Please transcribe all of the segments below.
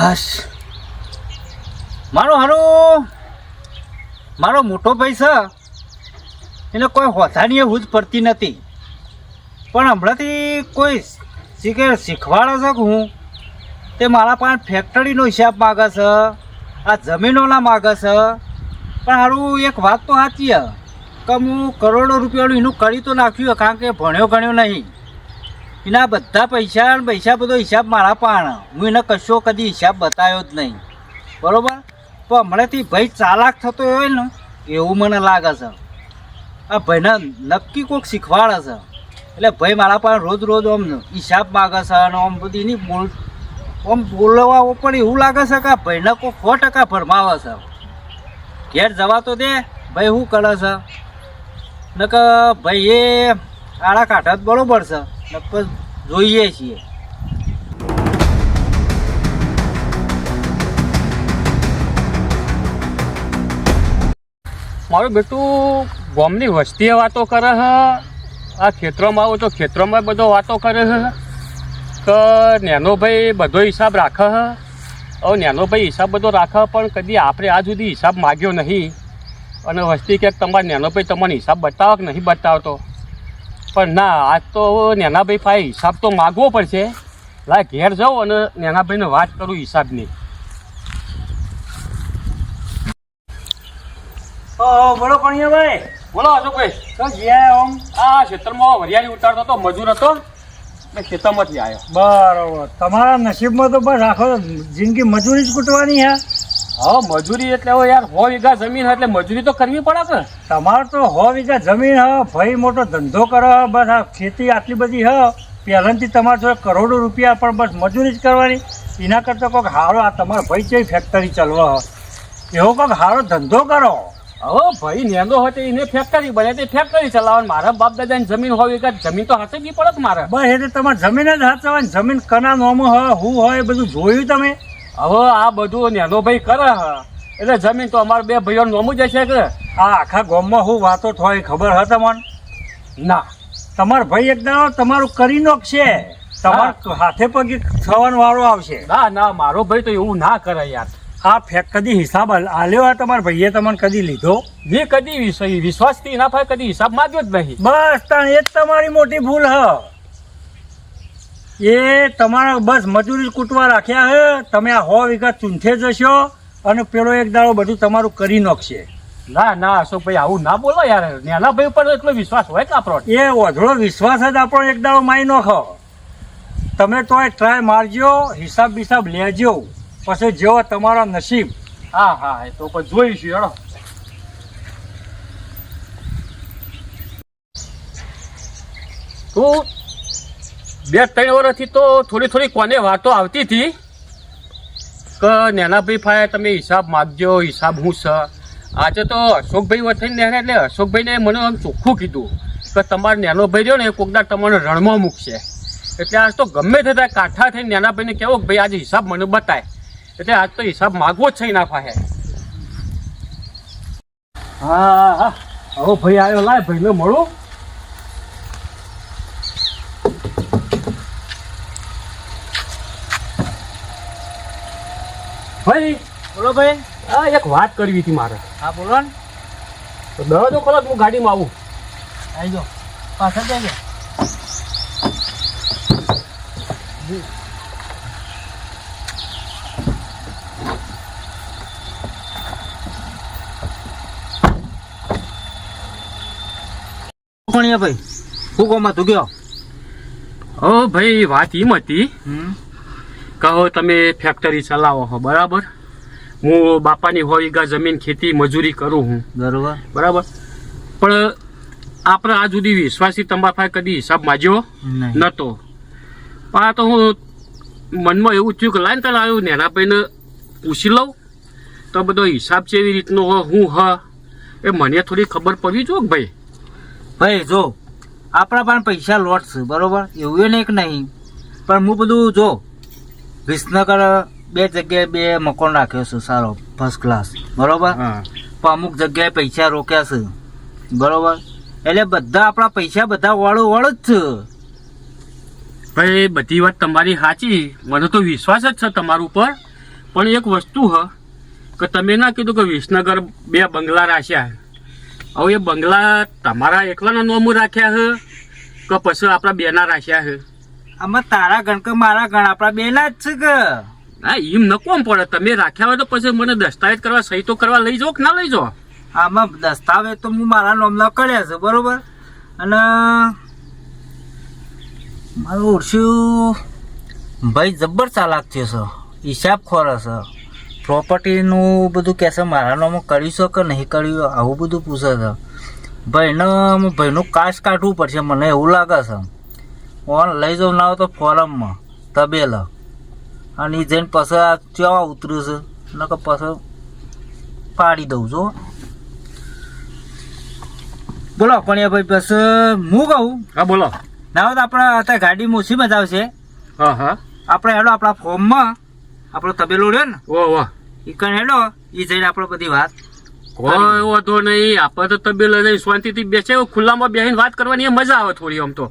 હાશ મારો મોટો ભાઈ છે એને કોઈ હોથાની હું જ પડતી નથી, પણ હમણાંથી કોઈ શીખવાડે છે કે હું તે મારા પાસે ફેક્ટરીનો હિસાબ માગે છે, આ જમીનોના માગે છે. પણ સારું એક વાત તો સાચી છે કે હું કરોડો રૂપિયાનું એનું કરી તો નાખ્યું, કારણ કે ભણ્યો ગણ્યો નહીં. એના બધા પૈસા બધો હિસાબ મારા પાસે, હું એને કશો કદી હિસાબ બતાવ્યો જ નહીં, બરાબર. તો હમણાંથી ભાઈ ચાલાક થતો હોય ને એવું મને લાગે છે. આ ભાઈને નક્કી કોઈક શીખવાડે છે, એટલે ભાઈ મારા પાસે રોજ આમ હિસાબ માગે છે અને આમ બધી એની બોલવા પણ એવું લાગે છે કે આ ભાઈને કોઈ 100% ભરમાવે છે. ઘેર જવા તો દે ભાઈ શું કરે છે ને કે ભાઈ એ આડા કાઢા બરોબર છે ને પછી જોઈએ છીએ. મારું બેટું ગામની વસ્તીએ વાતો કરે છે, આ ખેતરોમાં આવું તો ખેતરોમાં બધો વાતો કરે છે કે નેનો ભાઈ બધો હિસાબ રાખે છે. હવે નેનો ભાઈ હિસાબ બધો રાખે પણ કદી આપણે આજ સુધી હિસાબ માગ્યો નહીં. અને વસ્તી ક્યાંક તમારે નેનો ભાઈ તમને હિસાબ બતાવો કે નહીં બતાવતો, પણ ના આજ તો નેના ભાઈ પાસે હિસાબ તો માગવો પડશે. લાય ઘેર જાઉં અને નેના ભાઈને વાત કરું હિસાબની. બોલો ભાઈ, બોલો અશોકભાઈ. તો જ્યાં આમ આ ખેતરમાં વરિયાળી ઉતારતો હતો, મજૂર હતો મેં ખેતરમાંથી આવ્યો. બરોબર, તમારા નસીબમાં તો બસ આખો જિંદગી મજૂરી જ કૂટવાની હે. હા મજૂરી એટલે હવે યાર 100 વીઘા જમીન એટલે મજૂરી તો કરવી પડે છે. તમારે તો 100 વીઘા જમીન હ, ભાઈ મોટો ધંધો કરે, બસ આ ખેતી આટલી બધી હ, પહેલાંથી તમારે જોડે કરોડો રૂપિયા, પણ બસ મજૂરી જ કરવાની. એના કરતાં કોઈક સારો આ તમારા ભાઈ છે ફેક્ટરી ચલાવો, એવો કોઈક સારો ધંધો કરો. હવે ભાઈ નેનો હોય તો એને ફેક્ટરી બને તે ફેક્ટરી ચલાવવાની. મારા બાપ દાદાની જમીન હોય કે જમીન તો હાથે બી પડે જ મારે. બસ એટલે તમારે જમીન જ હાચવાની, જમીન કના નોમું હ હું હોય એ બધું જોયું તમે. હવે આ બધું નેનો ભાઈ કરે હ એટલે જમીન તો અમારે 2 ભાઈઓ નોમું જશે કે આ આખા ગામમાં શું વાતો થાય ખબર હ તમને? ના. તમારો ભાઈ એકદમ તમારું કરી નાખશે, તમારા હાથે પગે થવાનો વાળો આવશે. ના મારો ભાઈ તો એવું ના કરે યાર. આ કદી હિસાબ આલ્યો આ તમારા ભાઈએ તમને કદી લીધો? મેં કદી વિશ્વાસથી ના થાય કદી હિસાબ માંગ્યો જ નહીં. બસ તાણ એ જ તમારી મોટી ભૂલ હ. એ તમારા બસ મજૂરી કૂટવા રાખ્યા હે. તમે આ 100 વીઘા ચૂંઠે જશો અને પેલો એક દાડો બધું તમારું કરી નાખશે. ના અશોકભાઈ આવું ના બોલો યાર. નાના ભાઈ ઉપર એટલો વિશ્વાસ હોય કે આપણો? એ ઓઢળો વિશ્વાસ જ આપણો એક દાડો મારી નાખો. તમે તોય ટ્રાય મારજો, હિસાબ બિસાબ લેજો, પછી જેવો તમારો નસીબ. હા એ તો પછી જોઈશું હેડો. તું 2-3 વર્ષથી તો થોડી કોને વાતો આવતી હતી કે નેનાભાઈ ફાય તમે હિસાબ માગજો, હિસાબ હું છે. આજે તો અશોકભાઈ વથઈને નેના એટલે અશોકભાઈને મને આમ ચોખ્ખું કીધું કે તમારો નેનો ભાઈ રહ્યો ને એ કોકદાર તમને રણમાં મૂકશે. એટલે આજ તો ગમે તે થાય કાઠા થઈને નેનાભાઈને કહેવો કે ભાઈ આજે હિસાબ મને બતાય. એટલે આજ તો હિસાબ માગવો જ છે ના પાસે. હા હવે ભાઈ આવ્યો, લાય ભાઈને મળું. ભાઈ બોલો ભાઈ. હા એક વાત કરવી હતી મારે. હા બોલો ને. તો દરવાજો ખોલો, હું ગાડીમાં આવું. આવી જાઓ, પાછળ જજો. ભાઈ હું કોમાં તું ગયો? હો ભાઈ વાત એમ હતી કહો તમે ફેક્ટરી ચલાવો છો બરાબર, હું બાપાની 100 વીઘા જમીન ખેતી મજૂરી કરું હું બરાબર, પણ આપણે આ સુધી વિશ્વાસી તમારા પાસે કદી હિસાબ માગ્યો નતો. પણ આ તો હું મનમાં એવું થયું કે લાઈન તને આવ્યું નેનાભાઈને પૂછી લઉં તો બધો હિસાબ કેવી રીતનો હું એ મને થોડી ખબર પડવી જો ભાઈ. ભાઈ જો આપણા પાસે પૈસા લોટ છે બરોબર, એવું નહીં કે નહીં, પણ હું બધું જો વિસનગર 2 જગ્યાએ 2 મકાન રાખ્યો છે સારો ફર્સ્ટ ક્લાસ બરોબર, પણ અમુક જગ્યાએ પૈસા રોક્યા છે બરોબર, એટલે બધા આપણા પૈસા બધા વાળો જ છે. ભાઈ બધી વાત તમારી સાચી, મને તો વિશ્વાસ જ છે તમારા ઉપર, પણ એક વસ્તુ હ કે તમે ના કીધું કે વિસનગર 2 બંગલા રાખ્યા. હવે એ બંગલા તમારા એકલાના નોમ રાખ્યા હે કે પછી આપણા બેના રાખ્યા હે? આમાં તારા ગણ કે મારા ગણ આપણા બેના જ છે કે. હા એમ ન કોમ પડે. તમે રાખ્યા હોય તો પછી મને દસ્તાવેજ કરવા સહી તો કરવા લઈ જાઓ કે ના લઈ જાઓ? આમાં દસ્તાવેજ તો હું મારા નામના કર્યા છે બરોબર. અને મારું ઓળખ્યું ભાઈ જબ્બર ચાલાક થયો છે, હિસાબ ખોરે છે, પ્રોપર્ટીનું બધું કહેશે મારા નામમાં કર્યું છે કે નહીં કર્યું આવું બધું પૂછે છે. ભાઈનું કાશ કાઢવું પડશે મને એવું લાગે છે. ઓન લઈ જાઉં ના હોય તો ફોરમમાં તબેલા અને એ જઈને પછી આ કેવા ઉતર્યું છે ને કે પછી પાડી દઉં છું. બોલો પણ ભાઈ પછી હું કહું. હા બોલો. ના હોય તો આપણે અત્યારે ગાડી મોસી મજા આવશે. હા હા આપણે હેડો આપણા ફોર્મમાં આપણો તબેલો રહ્યો ને ઓહો એ કણ હેડો એ જઈને આપણે બધી વાત. કોઈ વાંધો નહીં. આપણે તો તબેલો જઈ શાંતિથી બેસે ખુલ્લામાં બેસીને વાત કરવાની મજા આવે થોડી. આમ તો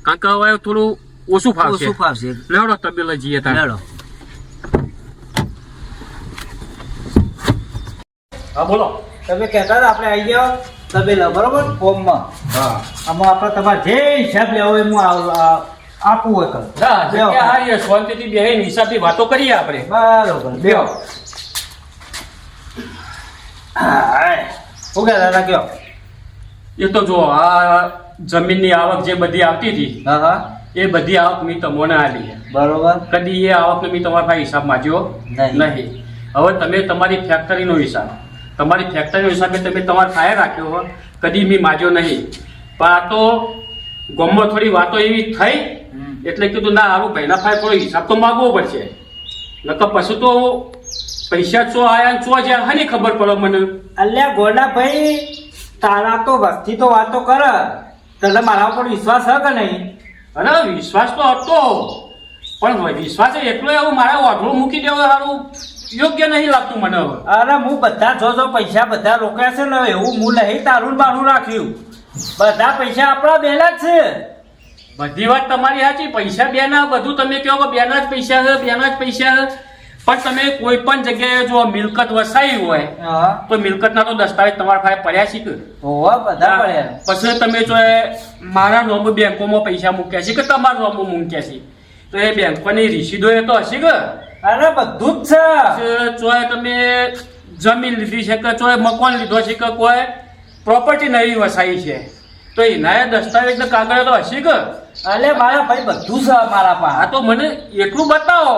કારણ કે હવે થોડું ઓછું ફાવશે. લેવડો તબેલો જઈએ તારે. હેડો. હા બોલો. તમે કહેતા હતા આપણે આવી જાઓ તબેલા બરોબર ફોર્મમાં. હા આમાં આપણે તમારે જે હિસાબ લેવો હોય હું આપવું હોય કર. શાંતિથી બેસીને હિસાબની વાતો કરીએ આપણે. બરોબર બેહો. શું કહેતા હતા કયો? એ તો જો આ જમીનની આવક જે બધી આવતી હતી હા હા એ બધી આવક મેં તમને આલી. બરોબર. કદી એ આવકનો મેં તમારા પાસે હિસાબ માંગ્યો નહીં. હવે તમે તમારી ફેક્ટરીનો હિસાબ તમે તમારા પાસે રાખ્યો હોય કદી મેં માંગ્યો નહીં. પણ આ તો ગામમાં થોડી વાતો એવી થઈ એટલે કીધું ના હારું ભાઈના પાસે થોડો હિસાબ તો માગવો પડશે. નકર પછી તો પૈસા ચો આયા ચો જ્યાં હાની ખબર પડે મને. અલ્યા ગોડા ભાઈ તારા તો વસ્તી તો વાતો કર, તને મારા ઉપર વિશ્વાસ છે કે નહીં? અરે વિશ્વાસ તો હતો પણ વિશ્વાસ એટલો એવું મારા વાઢડું મૂકી દેવો સારું યોગ્ય નહીં લાગતું મને હવે. અરે હું બધા જો પૈસા બધા રોક્યા છે ને એવું હું નહીં તારું બારું રાખ્યું. બધા પૈસા આપણા બેના જ છે. બધી વાત તમારી સાચી. પૈસા બેના બધું તમે કહો કે બેના જ પૈસા છે પણ તમે કોઈ પણ જગ્યાએ જો મિલકત વસાવી હોય તો મિલકતના તો દસ્તાવેજ તમારા પાસે પડ્યા છે કે? હોવા બધા પડ્યા. પછી તમે જો મારા નોમ બેંકોમાં પૈસા મૂક્યા છે કે તમારા નોમમાં મૂક્યા છે તો એ બેંકોની રીસીદો એ તો હશે કે? અરે બધું જ છે. ચોય તમે જમીન લીધી છે કે ચોય મકાન લીધો છે કે કોઈ પ્રોપર્ટી નવી વસાવી છે તો એના દસ્તાવેજ ને કાગળ તો હશે કે? અલે મારા ભાઈ બધું છે મારા પાસે. હા તો મને એટલું બતાવો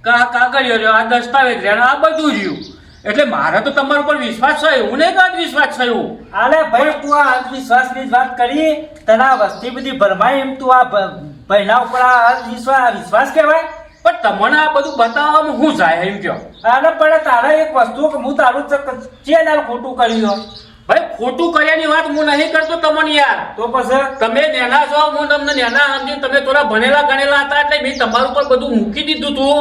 કે આ કાગળિયો રહ્યો, આ દસ્તાવેજ રહ્યો, આ બધું રહ્યું એટલે મારે તો તમારા ઉપર વિશ્વાસ છે. એવું નહીં કે વિશ્વાસ થયો. અરે ભાઈ તું આ અંધવિશ્વાસની જ વાત કરી, તને વસ્તી બધી ભરમાય એમ તું આ ભાઈના ઉપર આ વિશ્વાસ કહેવાય? પણ તમને આ બધું બતાવવામાં શું જાય એમ કહો? અરે પણ તારે એક વસ્તુ કે હું તારું ચેનલ ખોટું કર્યું. ભાઈ ખોટું કર્યાની વાત હું નહીં કરતો તમને યાર. તો પછી તમે નેના છો, હું તમને નેના સમજી તમે થોડા ભણેલા ગણેલા હતા એટલે મેં તમારું પર બધું મૂકી દીધું હતું.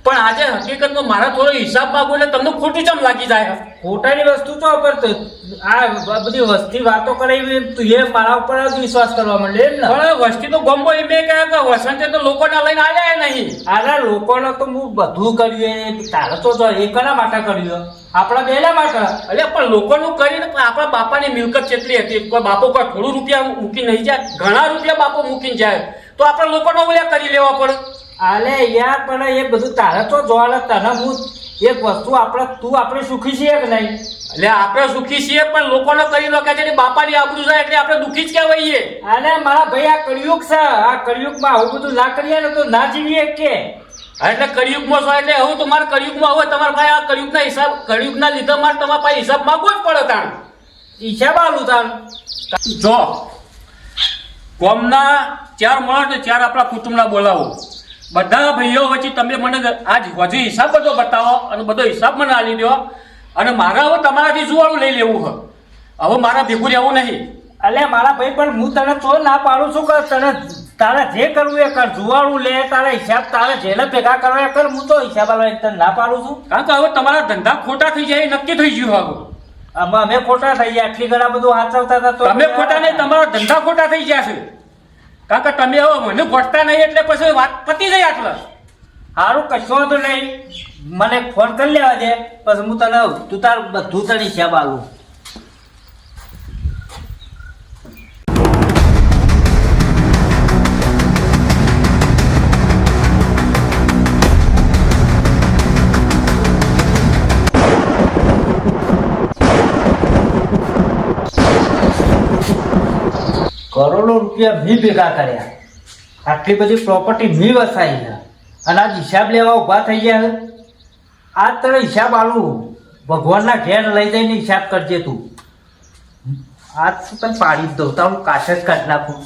પણ આજે હકીકતમાં મારા થોડો હિસાબ માંગુ એટલે તમને ખોટું ચમ લાગી જાય? ખોટાની વસ્તુ તો આ બધી વસ્તી વાતો કરાવી તું એ મારા ઉપર જ વિશ્વાસ કરવા માંડે ને. પણ વસ્તી તો ગમો એમ કહે કે વસંતે તો લોકોને લઈને આવ્યા નહીં. આના લોકોને તો હું બધું કર્યું તારે તો જો એ કોના માટે કર્યું? આપણા બેના માટે. એટલે પણ લોકોનું કરીને આપણા બાપાની મિલકત કેટલી હતી? કોઈ બાપો કોઈ થોડું રૂપિયા મૂકી નહીં જાય, ઘણા રૂપિયા બાપો મૂકીને જાય તો આપણે લોકોનો ઓલ્યા કરી લેવા પડે. અલે યાર પણ એ બધું તારે તો જોવાને તને હું એક વસ્તુ આપણે સુખી છીએ કે નહીં? એટલે આપણે સુખી છીએ પણ લોકોને કરી લો કે બાપાની આબરૂ જાય એટલે આપણે દુઃખી જ કહેવાઈએ. અલે મારા ભાઈ આ કળિયુગ છે, આ કળિયુગમાં આવું બધું ના કરીએ ને તો ના જીવીએ કે. એટલે કળિયુગમાં છો એટલે હું તમારે કળિયુગમાં હોય તમારા પાસે આ કળિયુગના હિસાબ કળિયુગના લીધે મારે તમારા પાસે હિસાબ માંગવો જ પડે. તાણ હિસાબ આલું તાણ જો કોમના 4 માણસ 4 આપણા કુટુંબના બોલાવો. બધા ભાઈઓ વચ્ચે તમે મને આજ હજુ હિસાબ બધો બતાવો અને બધો હિસાબ મને આલી દો અને મારે હવે તમારાથી જુવાળું લઈ લેવું હોય. હવે મારા ભેગું રહેવું નહીં. અલે મારા ભાઈ પણ હું તને તો ના પાડું છું કે તને તારે જે કરવું એ કર. જુવાળું લે, તારા હિસાબ તારે જેને ભેગા કરવા કર. હું તો હિસાબ આલવા તને ના પાડું છું. કારણ કે હવે તમારા ધંધા ખોટા થઈ જાય નક્કી થઈ ગયું. હવે અમે ખોટા થઈ ગયા. આટલી ઘણા બધું હાચવતા હતા તો તમે ખોટા નહીં, તમારા ધંધા ખોટા થઈ ગયા છે. કારણ કે તમે હવે મને ગોઠતા નહીં એટલે પછી વાત પતી જાય. આટલા સારું કશો તો નહીં, મને ફોન કરી લેવા દે, પછી હું તને તું તાર બધું તને હિસાબ આલું. કરોડો રૂપિયા મેં ભેગા કર્યા, આટલી બધી પ્રોપર્ટી મેં વસાઈ છે, અને આજ હિસાબ લેવા ઊભા થઈ ગયા. આજ તને હિસાબ આલું, ભગવાનના ઘેર લઈ જઈને હિસાબ કરજે તું. આજ શું તને પાડી જ દઉં, તારું કાશ જ કાઢી નાખું.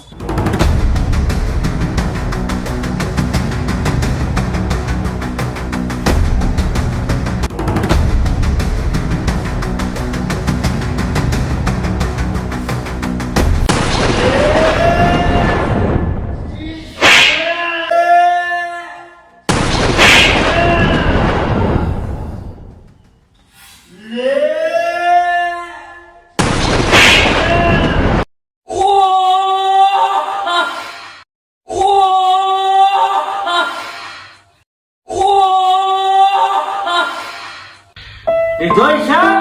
લીધો હિસાબ?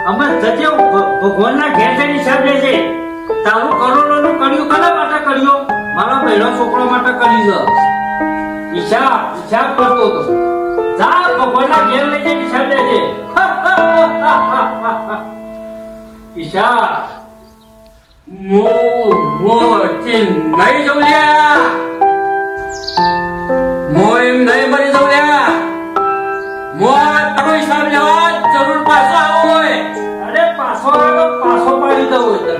અમે જજે ભગવાનના ઘેર જઈને હિસાબ લેજે. તારું કરોડોનું કર્યું કના માટે કર્યું? મારા પહેલો છોકરો માટે કર્યું છે. હિસાબ કરતો હતો. જા ભગવાનના ઘેર લઈ જઈને હિસાબ લેજે. હિસાબ નહીં જવું લ્યા, એમ નહીં મરી જવું લ્યા. તારો હિસાબ લેવા જરૂર પાછો આવો હોય. અરે પાછો આવ્યો, પાછો પાડી દઉં હોય તને.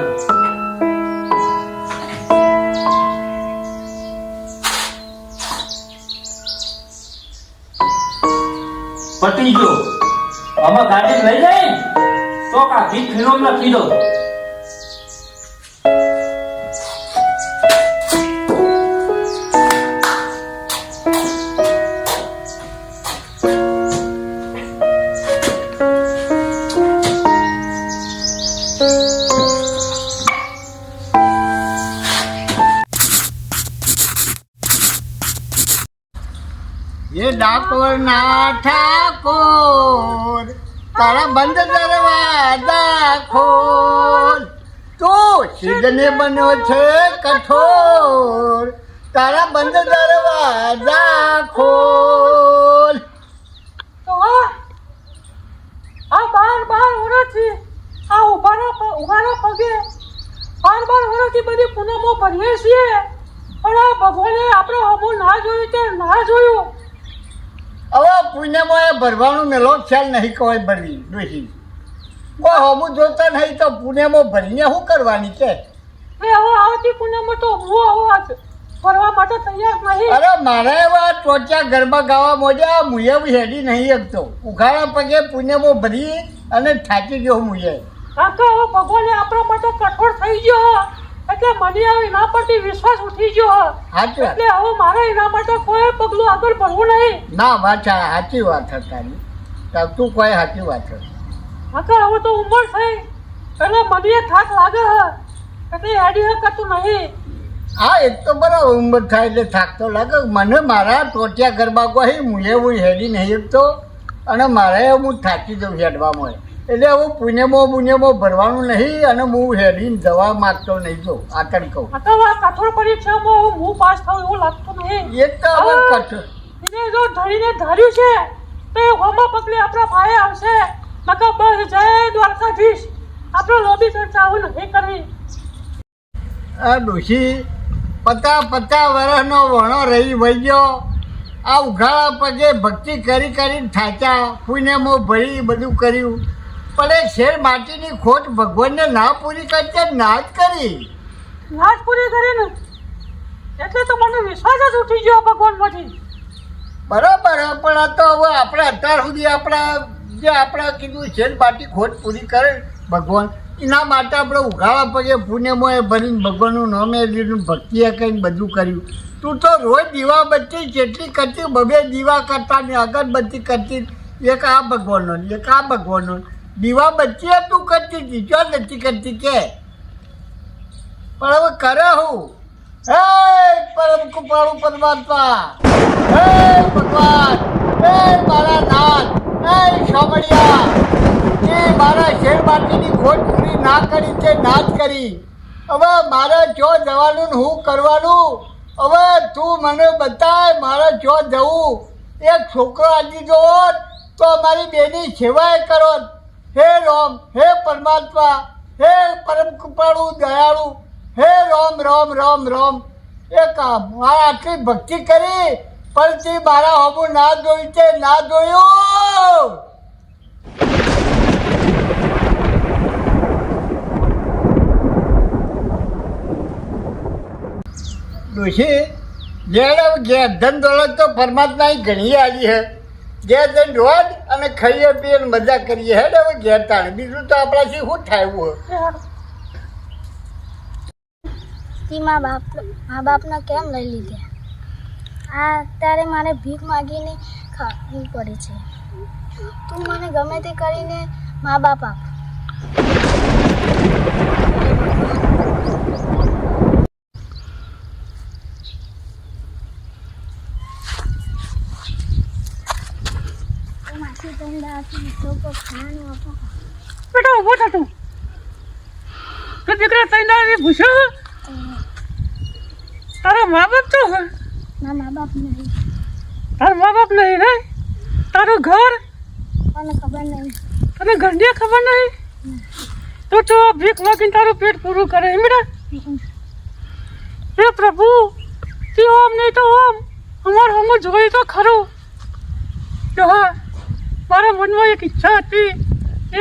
પતી ગયો. આમાં ગાડી લઈ જાય તો કાઢી ફિલ્મ લખી દો. ये डाकोर ना ठाकोर तारा બંધ દરવાજા ખોલ, તો સિદ્ધને બન્યો છે કઠોર, તારા બંધ દરવાજા ખોલ. તો આ બાર વર્ષથી આ ઉભાના પગે બાર વર્ષથી બધી પૂનમો ભરીએ છીએ, પણ આ ભગવાને આપણે હમું ના જોયું તે ના જોયું. હવે પુણ્યમાં એ ભરવાનું મેલો ખ્યાલ નહીં કહેવાય ભરવી ડોસી. કોઈ હમું જોતા નહીં તો પુણ્યમાં ભરીને શું કરવાની છે? એ હવે આવતી પૂનમમાં તો હું હવે ભરવા માટે તૈયાર નહીં. અરે મારા એવા ટોચા ગરબા ગાવા મોજા મુએ હેડી નહીં એકતો. ઉઘાડા પગે પુણ્યમાં ભરી અને થાકી ગયો મુએ. કારણ કે હવે ભગવાને આપણા માટે કઠોર થઈ ગયો, એટલે મને હવે એના પરથી વિશ્વાસ ઉઠી ગયો. સાચું. એટલે હવે મારે એના માટે કોઈ પગલું આગળ ભરવું નહીં. ના વાત સાચી વાત છે તારી. તું કોઈ સાચી વાત છે. કાકા હવે તો ઉંમર થઈ એટલે મને થાક લાગે છે, એટલે હેડી હકાતું નહીં. હા એક તો બરાબર ઉંમર થાય એટલે થાક તો લાગે. મને મારા ટોટિયા ગરબા કહી હું હેડી નહીં એકતો, અને મારે હું થાકી જાઉં હેડવામાં. એટલે હું પુણ્યમાં ભરવાનું નહીં, અને હું હેડીને જવા માંગતો નહીં. જો આ તને કહું, કઠોર પરીક્ષામાં હું પાસ થાઉં એવું લાગતું નહીં. એક તો હવે કઠોર એને જો ધરીને ધાર્યું છે તો એ હોમા પગલે આપણા ભાઈ આવશે. નકા બસ જય દ્વારકાધીશ, આપણે લોબી ચર્ચા આવું નહીં કરવી. આ ડોશી 50 વર્ષનો વણો રહી વહી ગયો. આ ઉઘાડા પગે ભક્તિ કરીને થાચ્યા, પુણ્યમાં ભરી બધું કર્યું, પણ એ શેર માટીની ખોટ ભગવાનને ના પૂરી કરશે, ના જ કરી. ના જ પૂરી કરીને એટલે તો મને વિશ્વાસ જ ઉઠી ગયો ભગવાનમાંથી. બરાબર, પણ આ તો હવે આપણે અત્યાર સુધી આપણા કીધું શેર માટી ખોટ પૂરી કરે ભગવાન, એના માટે આપણે ઉઘાડા પગે પુણ્યમાં એ ભરીને ભગવાનનું નામે લીધું, ભક્તિએ કરીને બધું કર્યું. તું તો રોજ દીવાબત્તી જેટલી કરતી, 2 દીવા કરતા ને અગરબત્તી કરતી, એક આ ભગવાનનો એક આ ભગવાનનો. દીવાબત્તી તું કરતી હતી, જો નથી કરતી કે. પણ હવે કરે હું હે પરમ કૃપાળુ પરમાત્મા, હે ભગવાન, હે મારા નાથ, હે સોમડિયા, એ મારા શેર માટીની ખોટ પૂરી ના કરી તે ના જ કરી. હવે મારે જો જવાનું ને હું કરવાનું, હવે તું મને બતાય મારે જો જવું. એક છોકરો આવી દીધો હોત તો અમારી બેની સેવાય કરો. હે રામ, હે પરમાત્મા, હે પરમ કૃપાળુ દયાળુ, હે રામ રામ રામ રામ. એક મારા આટલી ભક્તિ કરી પણ તે મારા હમું ના જોયું તે ના જોયું. ડોશી ઘેર ધન દોલત તો પરમાત્માએ ઘણી આવી હે. ઘેર ધન રોજ અને ખાઈએ પીએ ને મજા કરીએ. હેડ હવે ઘેર તાણે બીજું તો આપણાથી શું થાય હોય. તી મા બાપને કેમ લઈ લીધા? આ અત્યારે મારે ભીખ માગીને ખાવી પડે છે. તું મને ગમે તે કરીને મા બાપ આપ. માસી તમને ખાવાનું આપો. બેટા ઉભો થતો તો દીકરા તૈયાર ભૂસ્યો. તારા મા બાપ તો હે? ના મા બાપ નહીં. તારા મા બાપ નહીં રે? તારું ઘર મને ખબર નહીં. તને ઘરની ખબર નહીં? તો ભીખ માગીને તારું પેટ પૂરું કરે એમ બેટા? હે પ્રભુ, તે ઓમ નહીં તો ઓમ અમાર હમ જોઈ તો ખરું. તો હા, મારા મનમાં એક ઈચ્છા હતી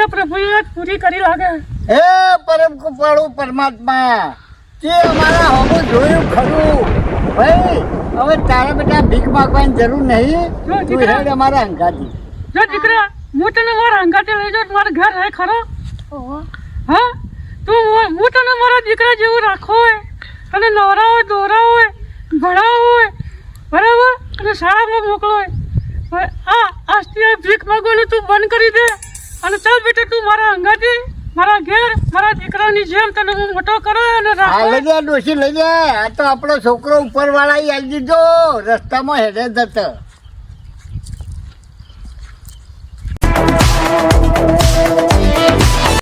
એ પ્રભુએ પૂરી કરી લાગે. હે પરમ કૃપાળુ પરમાત્મા, તે અમારા હમું જોયું ખરું. ભાઈ હવે તારા બેટા ભીખ માગવાની જરૂર નહીં. તું હેડ અમારા અંગાથી. જો દીકરા, હું તને મારા અંગાતે લઈ જાઉં મારા ઘર રહે ખરો? ઓહો, હા, તું હું તને મારા દીકરા જેવું રાખો હોય, તને નવરા હોય, દોરા હોય, ભણાવો હોય, બરાબર, અને શાળામાં મોકલો હોય. હવે આજથી આ ભીખ માગવાનું તું બંધ કરી દે અને ચાલ બેટા તું મારા અંગાથી મારા ઘેર મારા દીકરાની જેમ તને હું મોટો કરો અને હા રાખો. લઈ જા ડોશી લઈ જા. આ તો આપણો છોકરો ઉપરવાળા આવી દીધો રસ્તામાં હેડે જતો.